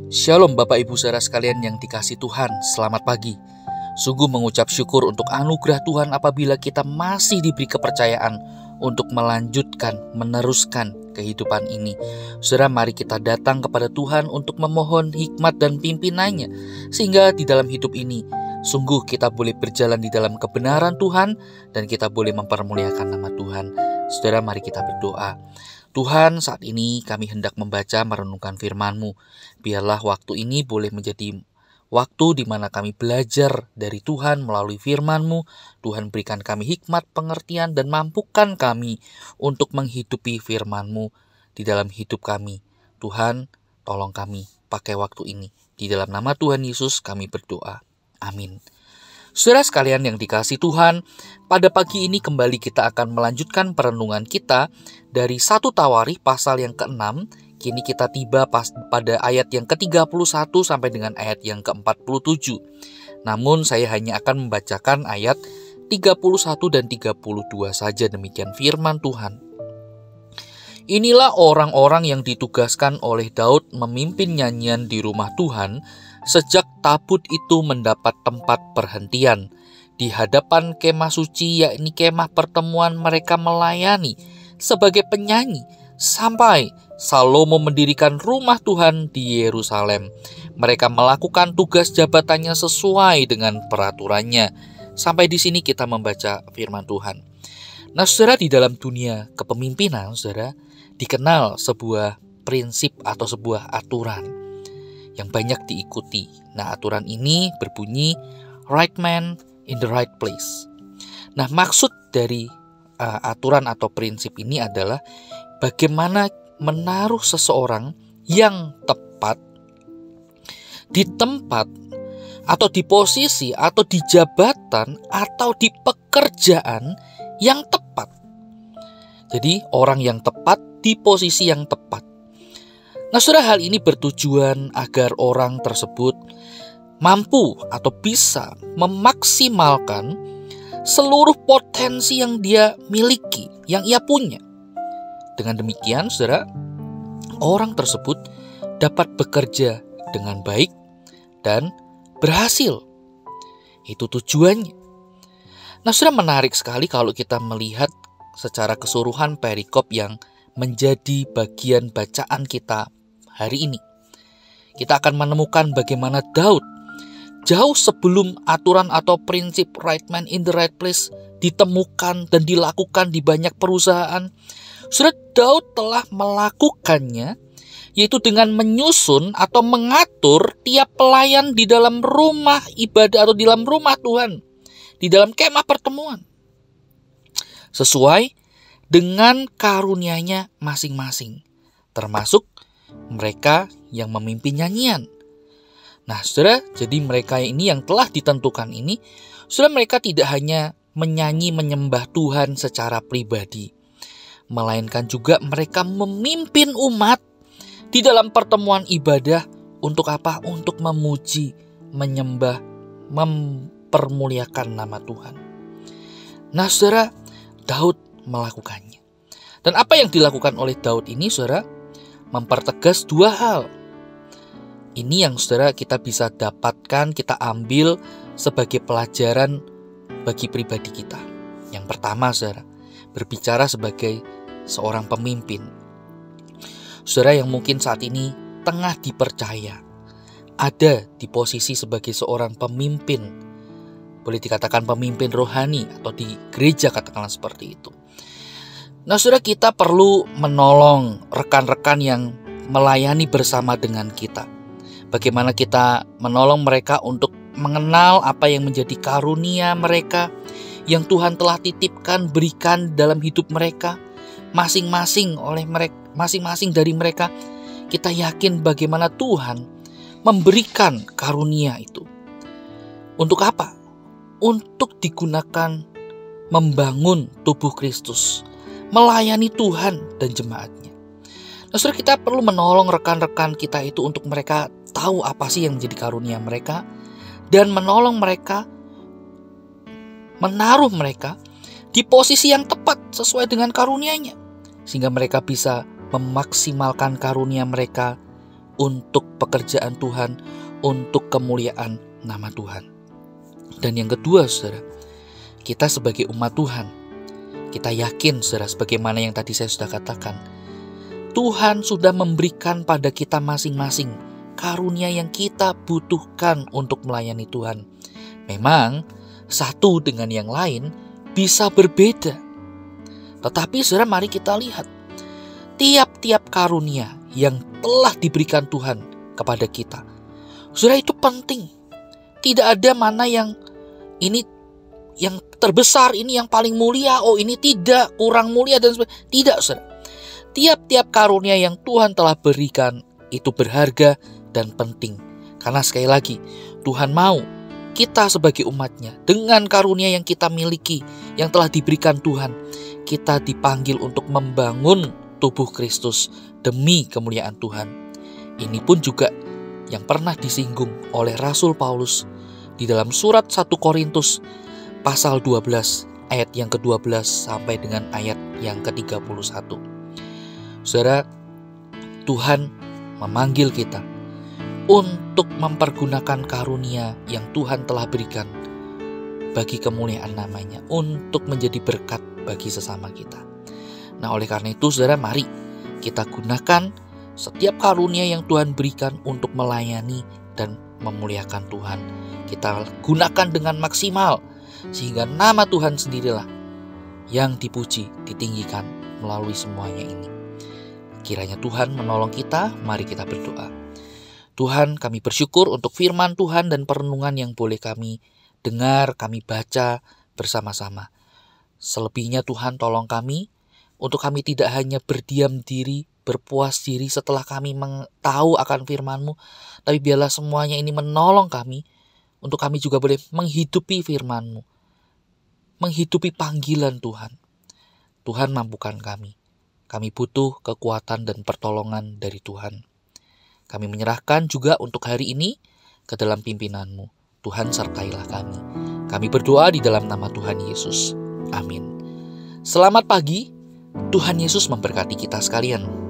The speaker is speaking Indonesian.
Shalom Bapak Ibu Saudara sekalian yang dikasihi Tuhan, selamat pagi. Sungguh mengucap syukur untuk anugerah Tuhan apabila kita masih diberi kepercayaan untuk melanjutkan, meneruskan kehidupan ini. Saudara, mari kita datang kepada Tuhan untuk memohon hikmat dan pimpinannya, sehingga di dalam hidup ini sungguh kita boleh berjalan di dalam kebenaran Tuhan dan kita boleh mempermuliakan nama Tuhan. Saudara, mari kita berdoa. Tuhan, saat ini kami hendak membaca merenungkan firman-Mu. Biarlah waktu ini boleh menjadi waktu di mana kami belajar dari Tuhan melalui firman-Mu. Tuhan, berikan kami hikmat, pengertian, dan mampukan kami untuk menghidupi firman-Mu di dalam hidup kami. Tuhan, tolong kami pakai waktu ini. Di dalam nama Tuhan Yesus kami berdoa. Amin. Saudara sekalian yang dikasihi Tuhan, pada pagi ini kembali kita akan melanjutkan perenungan kita dari 1 Tawarikh pasal yang ke-6. Kini kita tiba pada ayat yang ke-31 sampai dengan ayat yang ke-47. Namun saya hanya akan membacakan ayat 31 dan 32 saja, demikian firman Tuhan. Inilah orang-orang yang ditugaskan oleh Daud memimpin nyanyian di rumah Tuhan sejak tabut itu mendapat tempat perhentian. Di hadapan kemah suci, yakni kemah pertemuan, mereka melayani sebagai penyanyi sampai Salomo mendirikan rumah Tuhan di Yerusalem. Mereka melakukan tugas jabatannya sesuai dengan peraturannya. Sampai di sini kita membaca firman Tuhan. Nah, saudara, di dalam dunia kepemimpinan, saudara, dikenal sebuah prinsip atau sebuah aturan yang banyak diikuti. Nah, aturan ini berbunyi right man in the right place. Nah, maksud dari aturan atau prinsip ini adalah bagaimana menaruh seseorang yang tepat di tempat atau di posisi atau di jabatan atau di pekerjaan yang tepat. Jadi orang yang tepat di posisi yang tepat. Nah, saudara, hal ini bertujuan agar orang tersebut mampu atau bisa memaksimalkan seluruh potensi yang dia miliki, yang ia punya. Dengan demikian, saudara, orang tersebut dapat bekerja dengan baik dan berhasil. Itu tujuannya. Nah, saudara, menarik sekali kalau kita melihat secara keseluruhan perikop yang menjadi bagian bacaan kita hari ini. Kita akan menemukan bagaimana Daud jauh sebelum aturan atau prinsip right man in the right place ditemukan dan dilakukan di banyak perusahaan. Sudah, Daud telah melakukannya, yaitu dengan menyusun atau mengatur tiap pelayan di dalam rumah ibadah atau di dalam rumah Tuhan, di dalam kemah pertemuan, sesuai dengan karunia-Nya masing-masing, termasuk mereka yang memimpin nyanyian. Nah, saudara, jadi mereka ini yang telah ditentukan ini, saudara, mereka tidak hanya menyanyi menyembah Tuhan secara pribadi, melainkan juga mereka memimpin umat di dalam pertemuan ibadah. Untuk apa? Untuk memuji, menyembah, mempermuliakan nama Tuhan. Nah, saudara, Daud melakukannya. Dan apa yang dilakukan oleh Daud ini, saudara, mempertegas dua hal. Ini yang, saudara, kita bisa dapatkan, kita ambil sebagai pelajaran bagi pribadi kita. Yang pertama, saudara, berbicara sebagai seorang pemimpin. Saudara yang mungkin saat ini tengah dipercaya, ada di posisi sebagai seorang pemimpin, boleh dikatakan pemimpin rohani atau di gereja, katakanlah seperti itu. Nah, saudara, kita perlu menolong rekan-rekan yang melayani bersama dengan kita. Bagaimana kita menolong mereka untuk mengenal apa yang menjadi karunia mereka yang Tuhan telah titipkan, berikan dalam hidup mereka. Masing-masing dari mereka, kita yakin bagaimana Tuhan memberikan karunia itu. Untuk apa? Untuk digunakan membangun tubuh Kristus, melayani Tuhan dan jemaatnya. Nah, saudara, kita perlu menolong rekan-rekan kita itu untuk mereka tahu apa sih yang menjadi karunia mereka dan menolong mereka, menaruh mereka di posisi yang tepat sesuai dengan karunia-Nya, sehingga mereka bisa memaksimalkan karunia mereka untuk pekerjaan Tuhan, untuk kemuliaan nama Tuhan. Dan yang kedua, saudara, kita sebagai umat Tuhan, kita yakin, saudara, sebagaimana yang tadi saya sudah katakan, Tuhan sudah memberikan pada kita masing-masing karunia yang kita butuhkan untuk melayani Tuhan. Memang satu dengan yang lain bisa berbeda. Tetapi saudara, mari kita lihat tiap-tiap karunia yang telah diberikan Tuhan kepada kita. Saudara, itu penting. Tidak ada mana yang ini yang terbesar, ini yang paling mulia, oh ini tidak, kurang mulia dan sebagainya. Tidak, saudara. Tiap-tiap karunia yang Tuhan telah berikan itu berharga dan penting. Karena sekali lagi, Tuhan mau kita sebagai umatnya, dengan karunia yang kita miliki, yang telah diberikan Tuhan, kita dipanggil untuk membangun tubuh Kristus demi kemuliaan Tuhan. Ini pun juga yang pernah disinggung oleh Rasul Paulus di dalam surat 1 Korintus pasal 12 ayat yang ke-12 sampai dengan ayat yang ke-31. Saudara, Tuhan memanggil kita untuk mempergunakan karunia yang Tuhan telah berikan bagi kemuliaan namanya, untuk menjadi berkat bagi sesama kita. Nah, oleh karena itu, saudara, mari kita gunakan setiap karunia yang Tuhan berikan untuk melayani dan memuliakan Tuhan. Kita gunakan dengan maksimal, sehingga nama Tuhan sendirilah yang dipuji, ditinggikan melalui semuanya ini. Kiranya Tuhan menolong kita. Mari kita berdoa. Tuhan, kami bersyukur untuk firman Tuhan dan perenungan yang boleh kami dengar, kami baca bersama-sama. Selebihnya Tuhan, tolong kami untuk kami tidak hanya berdiam diri, berpuas diri setelah kami tahu akan firman-Mu, tapi biarlah semuanya ini menolong kami untuk kami juga boleh menghidupi firman-Mu, menghidupi panggilan Tuhan. Tuhan, mampukan kami. Kami butuh kekuatan dan pertolongan dari Tuhan. Kami menyerahkan juga untuk hari ini ke dalam pimpinanmu. Tuhan, sertailah kami. Kami berdoa di dalam nama Tuhan Yesus. Amin. Selamat pagi. Tuhan Yesus memberkati kita sekalian.